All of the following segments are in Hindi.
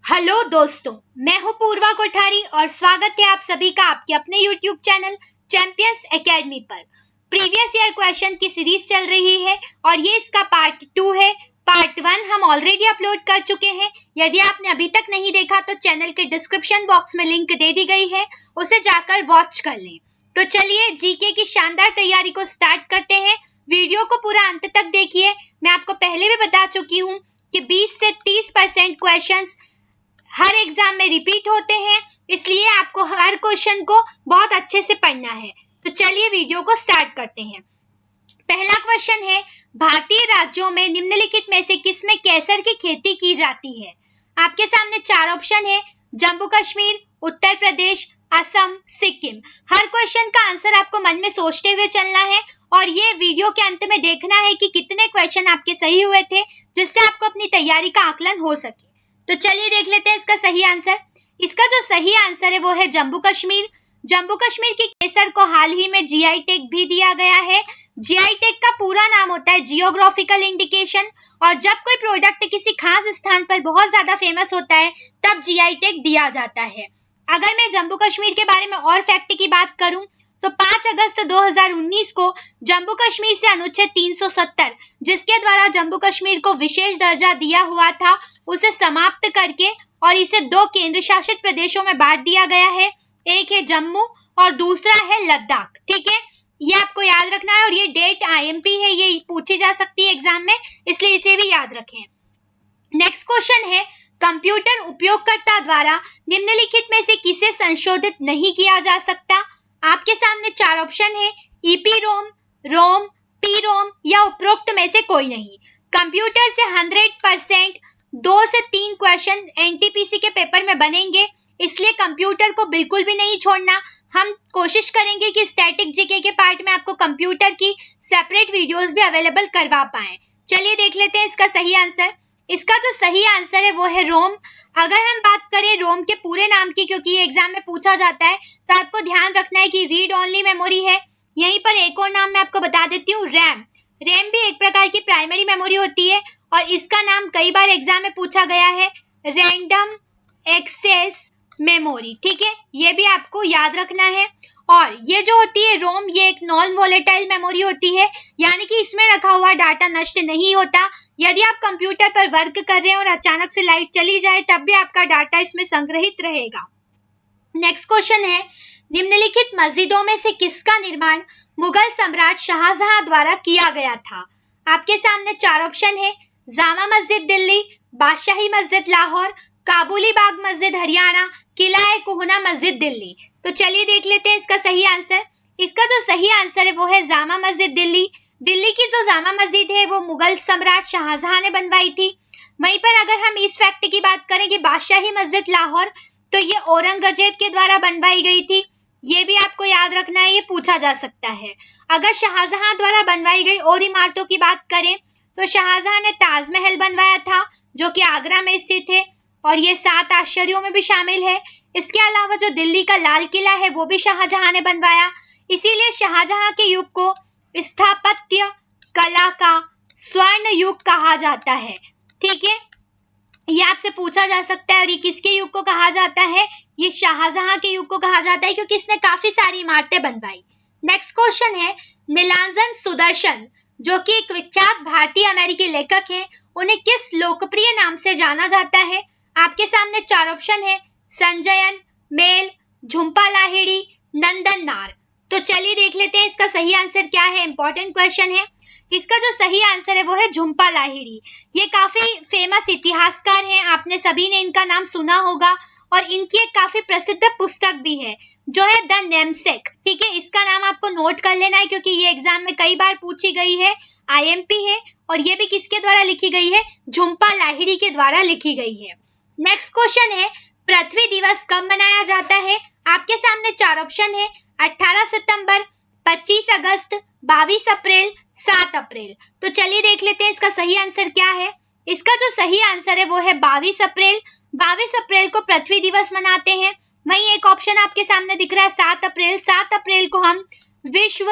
हेलो दोस्तों, मैं हूं पूर्वा कोठारी और स्वागत है आप सभी का आपके अपने YouTube चैनल चैंपियंस एकेडमी पर। प्रीवियस ईयर क्वेश्चन की सीरीज चल रही है और ये इसका पार्ट 2 है। पार्ट 1 हम ऑलरेडी अपलोड कर चुके हैं। यदि आपने अभी तक नहीं देखा तो चैनल के डिस्क्रिप्शन बॉक्स में लिंक दे दी गई है, उसे जाकर वॉच कर लें। तो चलिए जीके की शानदार तैयारी को स्टार्ट करते हैं। वीडियो को पूरा अंत तक देखिए। मैं आपको पहले भी बता चुकी हूँ कि 20 से 30% क्वेश्चंस हर एग्जाम में रिपीट होते हैं, इसलिए आपको हर क्वेश्चन को बहुत अच्छे से पढ़ना है। तो चलिए वीडियो को स्टार्ट करते हैं। पहला क्वेश्चन है, भारतीय राज्यों में निम्नलिखित में से किसमें केसर की खेती की जाती है? आपके सामने 4 ऑप्शन है, जम्मू कश्मीर, उत्तर प्रदेश, असम, सिक्किम। हर क्वेश्चन का आंसर आपको मन में सोचते हुए चलना है और ये वीडियो के अंत में देखना है कि कितने क्वेश्चन आपके सही हुए थे, जिससे आपको अपनी तैयारी का आकलन हो सके। तो चलिए देख लेते हैं इसका सही आंसर। इसका जो सही आंसर है वो है जम्मू कश्मीर। जम्मू कश्मीर की केसर को हाल ही में जीआई टैग भी दिया गया है। जीआई टैग का पूरा नाम होता है जियोग्राफिकल इंडिकेशन, और जब कोई प्रोडक्ट किसी खास स्थान पर बहुत ज्यादा फेमस होता है तब जीआई टैग दिया जाता है। अगर मैं जम्मू कश्मीर के बारे में और फैक्ट की बात करूं तो 5 अगस्त 2019 को जम्मू कश्मीर से अनुच्छेद 370, जिसके द्वारा जम्मू कश्मीर को विशेष दर्जा दिया हुआ था, उसे समाप्त करके और इसे 2 केंद्र शासित प्रदेशों में बांट दिया गया है। एक है जम्मू और दूसरा है लद्दाख। ठीक है, ये आपको याद रखना है और ये डेट आईएमपी है, ये पूछी जा सकती है एग्जाम में, इसलिए इसे भी याद रखें। नेक्स्ट क्वेश्चन है, कंप्यूटर उपयोगकर्ता द्वारा निम्नलिखित में से किसे संशोधित नहीं किया जा सकता? आपके सामने 4 ऑप्शन है, ईपीरोम, रोम, पीरोम या उपरोक्त में से कोई नहीं। कंप्यूटर से 100% 2 से 3 क्वेश्चन एनटीपीसी के पेपर में बनेंगे, इसलिए कंप्यूटर को बिल्कुल भी नहीं छोड़ना। हम कोशिश करेंगे कि स्टैटिक जीके के पार्ट में आपको कंप्यूटर की सेपरेट वीडियोस भी अवेलेबल करवा पाएं। चलिए देख लेते हैं इसका सही आंसर। इसका जो सही आंसर है वो है रोम। अगर हम बात करें रोम के पूरे नाम की, क्योंकि ये एग्जाम में पूछा जाता है, तो आपको ध्यान रखना है कि रीड ओनली मेमोरी है। यहीं पर एक और नाम मैं आपको बता देती हूँ, रैम। रैम भी एक प्रकार की प्राइमरी मेमोरी होती है और इसका नाम कई बार एग्जाम में पूछा गया है, रैंडम एक्सेस मेमोरी। ठीक है, ये भी आपको याद रखना है। और ये जो होती है रोम, ये एक नॉन वोलेटाइल मेमोरी होती है, यानी कि इसमें रखा हुआ डाटा नष्ट नहीं होता। यदि आप कंप्यूटर पर वर्क कर रहे हैं और अचानक से लाइट चली जाए तब भी आपका डाटा इसमें संग्रहित रहेगा। नेक्स्ट क्वेश्चन है, निम्नलिखित मस्जिदों में से किसका निर्माण मुगल सम्राट शाहजहां द्वारा किया गया था? आपके सामने 4 ऑप्शन है, जामा मस्जिद दिल्ली, बादशाही मस्जिद लाहौर, काबुली बाग मस्जिद हरियाणा, किला कोहना मस्जिद दिल्ली। तो चलिए देख लेते हैं इसका सही आंसर। इसका जो सही आंसर है वो है जामा मस्जिद दिल्ली। दिल्ली की जो जामा मस्जिद है वो मुगल सम्राट शाहजहां ने बनवाई थी। वहीं पर अगर हम इस फैक्ट की बात करें कि बादशाही मस्जिद लाहौर, तो ये औरंगजेब के द्वारा बनवाई गई थी। ये भी आपको याद रखना है, ये पूछा जा सकता है। अगर शाहजहां द्वारा बनवाई गई और इमारतों की बात करें तो शाहजहां ने ताजमहल बनवाया था, जो कि आगरा में स्थित है और ये 7 आश्चर्यों में भी शामिल है। इसके अलावा जो दिल्ली का लाल किला है वो भी शाहजहां ने बनवाया। इसीलिए शाहजहां के युग को स्थापत्य कला का स्वर्ण युग कहा जाता है। ठीक है, ये आपसे पूछा जा सकता है। और ये किसके युग को कहा जाता है? ये शाहजहां के युग को कहा जाता है, क्योंकि इसने काफी सारी इमारतें बनवाई। नेक्स्ट क्वेश्चन है, नीलांजन सुदर्शन, जो कि एक विख्यात भारतीय अमेरिकी लेखक हैं, उन्हें किस लोकप्रिय नाम से जाना जाता है? आपके सामने 4 ऑप्शन है, संजयन, मेल, झुंपा लाहिड़ी, नंदन नार। तो चलिए देख लेते हैं इसका सही आंसर क्या है। इंपॉर्टेंट क्वेश्चन है। इसका जो सही आंसर है वो है झुंपा लाहिड़ी। ये काफी फेमस इतिहासकार हैं, आपने सभी ने इनका नाम सुना होगा और इनकी एक काफी प्रसिद्ध पुस्तक भी है जो है द नेमसेक। ठीक है, इसका नाम आपको नोट कर लेना है क्योंकि ये एग्जाम में कई बार पूछी गई है, आईएमपी है। और ये भी किसके द्वारा लिखी गई है? झुंपा लाहिड़ी के द्वारा लिखी गई है। नेक्स्ट क्वेश्चन है, पृथ्वी दिवस कब मनाया जाता है? आपके सामने 4 ऑप्शन है, 18 सितंबर, 25 अगस्त, 22 अप्रैल, 7 अप्रैल। तो चलिए देख लेते हैं इसका सही आंसर क्या है। इसका जो सही आंसर है वो है 22 अप्रैल। 22 अप्रैल को पृथ्वी दिवस मनाते हैं। वहीं एक ऑप्शन आपके सामने दिख रहा है 7 अप्रैल। 7 अप्रैल को हम विश्व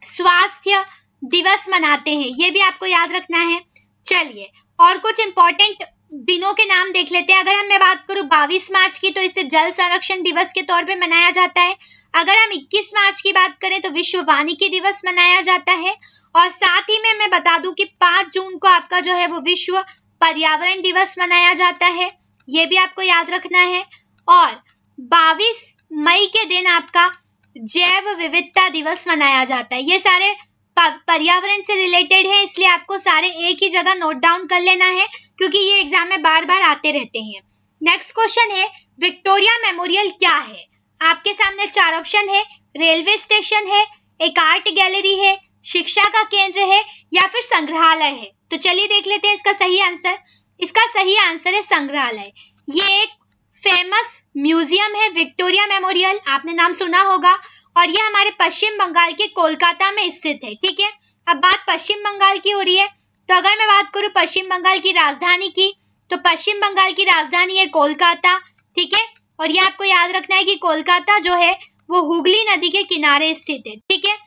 स्वास्थ्य दिवस मनाते हैं, ये भी आपको याद रखना है। चलिए और कुछ इंपॉर्टेंट दिनों के नाम देख लेते हैं। अगर मैं बात करूं 22 मार्च की, तो इसे जल संरक्षण दिवस के तौर पे मनाया जाता है। अगर हम 21 मार्च की बात करें तो विश्व वानिकी दिवस मनाया जाता है। और साथ ही में मैं बता दूं कि 5 जून को आपका जो है वो विश्व पर्यावरण दिवस मनाया जाता है, ये भी आपको याद रखना है। और 22 मई के दिन आपका जैव विविधता दिवस मनाया जाता है। ये सारे पर्यावरण से रिलेटेड है, इसलिए आपको सारे एक ही जगह नोट डाउन कर लेना है, क्योंकि ये एग्जाम में बार बार आते रहते हैं। नेक्स्ट क्वेश्चन है, विक्टोरिया मेमोरियल क्या है? आपके सामने 4 ऑप्शन है, रेलवे स्टेशन है, एक आर्ट गैलरी है, शिक्षा का केंद्र है, या फिर संग्रहालय है। तो चलिए देख लेते हैं इसका सही आंसर। इसका सही आंसर है संग्रहालय। ये एक फेमस म्यूजियम है विक्टोरिया मेमोरियल, आपने नाम सुना होगा, और यह हमारे पश्चिम बंगाल के कोलकाता में स्थित है। ठीक है, अब बात पश्चिम बंगाल की हो रही है, तो अगर मैं बात करूं पश्चिम बंगाल की राजधानी की, तो पश्चिम बंगाल की राजधानी है कोलकाता। ठीक है, और ये आपको याद रखना है कि कोलकाता जो है वो हुगली नदी के किनारे स्थित है। ठीक है,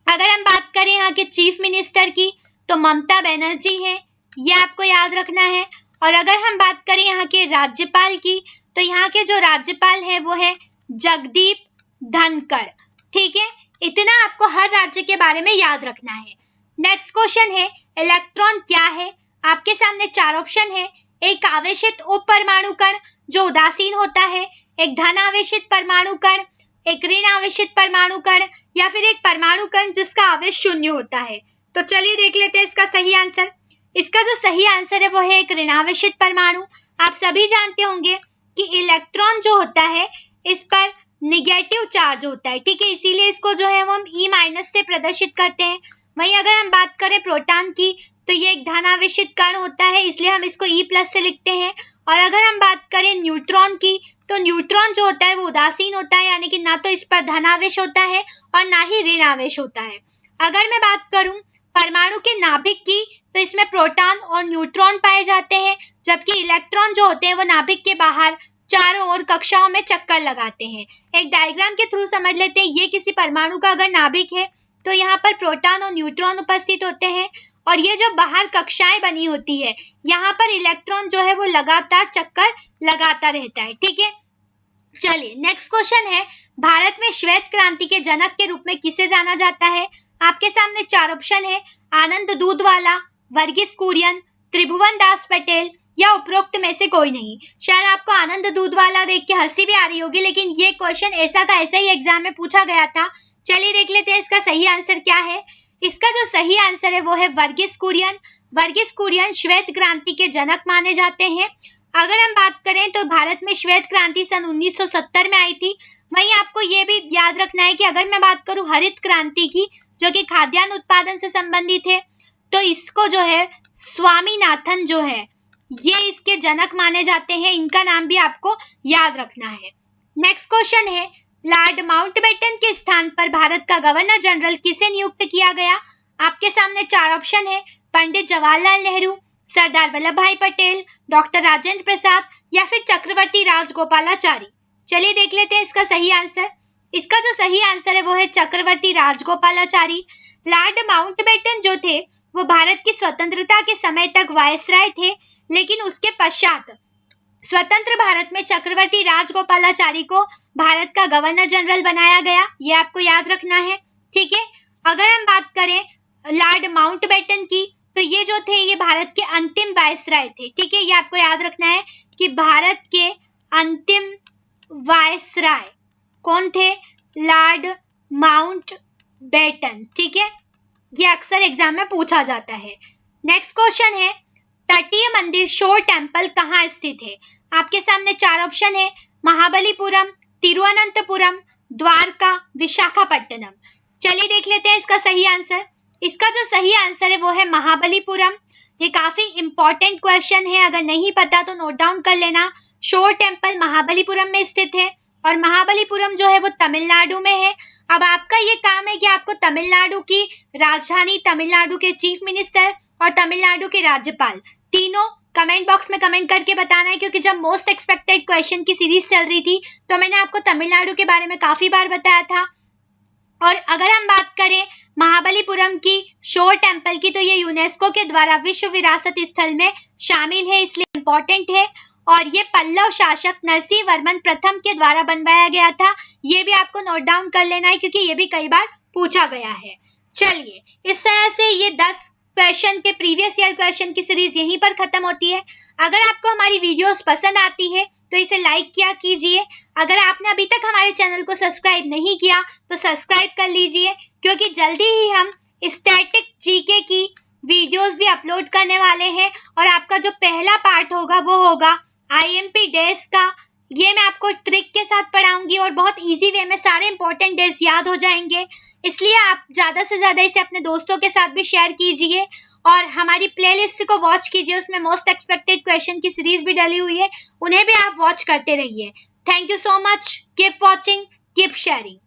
अगर हम बात करें यहाँ के चीफ मिनिस्टर की, तो ममता बनर्जी है, ये आपको याद रखना है। और अगर हम बात करें यहाँ के राज्यपाल की, तो यहाँ के जो राज्यपाल है वो है जगदीप धनखड़। ठीक है, इतना आपको हर राज्य के बारे में याद रखना है। नेक्स्ट क्वेश्चन है, इलेक्ट्रॉन क्या है? आपके सामने 4 ऑप्शन है, एक आवेशित उप परमाणु कण जो उदासीन होता है, एक धन आवेशित परमाणु कण, एक ऋण आवेशित परमाणु कण, या फिर एक परमाणु कण जिसका आवेश 0 होता है। तो चलिए देख लेते हैं इसका सही आंसर। इसका जो सही आंसर है वो है एक ऋणावेशित परमाणु। आप सभी जानते होंगे कि इलेक्ट्रॉन जो होता है इस पर निगेटिव चार्ज होता है। ठीक है, इसीलिए इसको जो है वो हम E- से प्रदर्शित करते हैं। वहीं अगर हम बात करें प्रोटॉन की, तो ये एक धनावेशित कण होता है, इसलिए हम इसको E+ से लिखते हैं। और अगर हम बात करें न्यूट्रॉन की, तो न्यूट्रॉन जो होता है वो उदासीन होता है, यानी कि ना तो इस पर धनावेश होता है और ना ही ऋण आवेश होता है। अगर मैं बात करूं परमाणु के नाभिक की, तो इसमें प्रोटॉन और न्यूट्रॉन पाए जाते हैं, जबकि इलेक्ट्रॉन जो होते हैं वो नाभिक के बाहर चारों ओर कक्षाओं में चक्कर लगाते हैं। एक डायग्राम के थ्रू समझ लेते हैं, ये किसी परमाणु का अगर नाभिक है तो यहाँ पर प्रोटॉन और न्यूट्रॉन उपस्थित होते हैं, और ये जो बाहर कक्षाएं बनी होती है यहाँ पर इलेक्ट्रॉन जो है वो लगातार चक्कर लगाता रहता है। ठीक है, चलिए नेक्स्ट क्वेश्चन है, भारत में श्वेत क्रांति के जनक के रूप में किसे जाना जाता है? आपके सामने 4 ऑप्शन है, आनंद दूधवाला, वर्गीस कुरियन, त्रिभुवन दास पटेल, या उपरोक्त में से कोई नहीं। शायद आपको आनंद दूधवाला देख के हंसी भी आ रही होगी, लेकिन ये क्वेश्चन ऐसा का ऐसा ही एग्जाम में पूछा गया था। चलिए देख लेते हैं इसका सही आंसर क्या है। इसका जो सही आंसर है वो है वर्गीस कुरियन। वर्गीस कुरियन श्वेत क्रांति के जनक माने जाते हैं। अगर हम बात करें तो भारत में श्वेत क्रांति सन 1970 में आई थी। वहीं आपको ये भी याद रखना है कि अगर मैं बात करूं हरित क्रांति की, जो कि खाद्यान्न उत्पादन से संबंधित है, तो इसको जो है स्वामीनाथन जो है ये इसके जनक माने जाते हैं। इनका नाम भी आपको याद रखना है। नेक्स्ट क्वेश्चन है, लॉर्ड माउंटबेटन के स्थान पर भारत का गवर्नर जनरल किसे नियुक्त किया गया? आपके सामने 4 ऑप्शन है, पंडित जवाहरलाल नेहरू, सरदार वल्लभ भाई पटेल, डॉक्टर राजेंद्र प्रसाद, या फिर चक्रवर्ती राजगोपालाचारी। चलिए देख लेते हैं इसका सही आंसर। इसका जो सही आंसर है वो है चक्रवर्ती राजगोपालाचारी। लॉर्ड माउंटबेटन जो थे वो भारत की स्वतंत्रता के समय तक वायसराय थे, लेकिन उसके पश्चात स्वतंत्र भारत में चक्रवर्ती राजगोपालाचारी को भारत का गवर्नर जनरल बनाया गया। ये आपको याद रखना है। ठीक है, अगर हम बात करें लॉर्ड माउंटबेटन की, तो ये जो थे ये भारत के अंतिम वायसराय थे। ठीक है, ये आपको याद रखना है कि भारत के अंतिम वायसराय कौन थे? Lord Mountbatten. ठीक है, ये अक्सर एग्जाम में पूछा जाता है। नेक्स्ट क्वेश्चन है, तटीय मंदिर शोर टेम्पल कहाँ स्थित है? आपके सामने 4 ऑप्शन है, महाबलीपुरम, तिरुवनंतपुरम, द्वारका, विशाखापट्टनम। चलिए देख लेते हैं इसका सही आंसर। इसका जो सही आंसर है वो है महाबलीपुरम। ये काफी इंपॉर्टेंट क्वेश्चन है, अगर नहीं पता तो नोट डाउन कर लेना। शोर टेम्पल महाबलीपुरम में स्थित है, और महाबलीपुरम जो है वो तमिलनाडु में है। अब आपका ये काम है कि आपको तमिलनाडु की राजधानी, तमिलनाडु के चीफ मिनिस्टर और तमिलनाडु के राज्यपाल तीनों कमेंट बॉक्स में कमेंट करके बताना है, क्योंकि जब मोस्ट एक्सपेक्टेड क्वेश्चन की सीरीज चल रही थी तो मैंने आपको तमिलनाडु के बारे में काफी बार बताया था। और अगर हम बात करें महाबलीपुरम की शोर टेम्पल की, तो ये यूनेस्को के द्वारा विश्व विरासत स्थल में शामिल है, इसलिए इम्पोर्टेंट है और ये पल्लव शासक नरसिंह वर्मन प्रथम के द्वारा बनवाया गया था। ये भी आपको नोट डाउन कर लेना है क्योंकि ये भी कई बार पूछा गया है। चलिए, इस तरह से ये 10 क्वेश्चन के प्रीवियस ईयर क्वेश्चन की सीरीज यहीं पर खत्म होती है। अगर आपको हमारी वीडियोस पसंद आती है तो इसे लाइक किया कीजिए। अगर आपने अभी तक हमारे चैनल को सब्सक्राइब नहीं किया तो सब्सक्राइब कर लीजिए, क्योंकि जल्दी ही हम स्टैटिक जीके की वीडियोस भी अपलोड करने वाले हैं और आपका जो पहला पार्ट होगा वो होगा आईएमपी डेज का। ये मैं आपको ट्रिक के साथ पढ़ाऊंगी और बहुत इजी वे में सारे इंपॉर्टेंट डेज याद हो जाएंगे। इसलिए आप ज़्यादा से ज़्यादा इसे अपने दोस्तों के साथ भी शेयर कीजिए और हमारी प्लेलिस्ट को वॉच कीजिए। उसमें मोस्ट एक्सपेक्टेड क्वेश्चन की सीरीज भी डली हुई है, उन्हें भी आप वॉच करते रहिए। Thank you so much. Keep watching, keep sharing.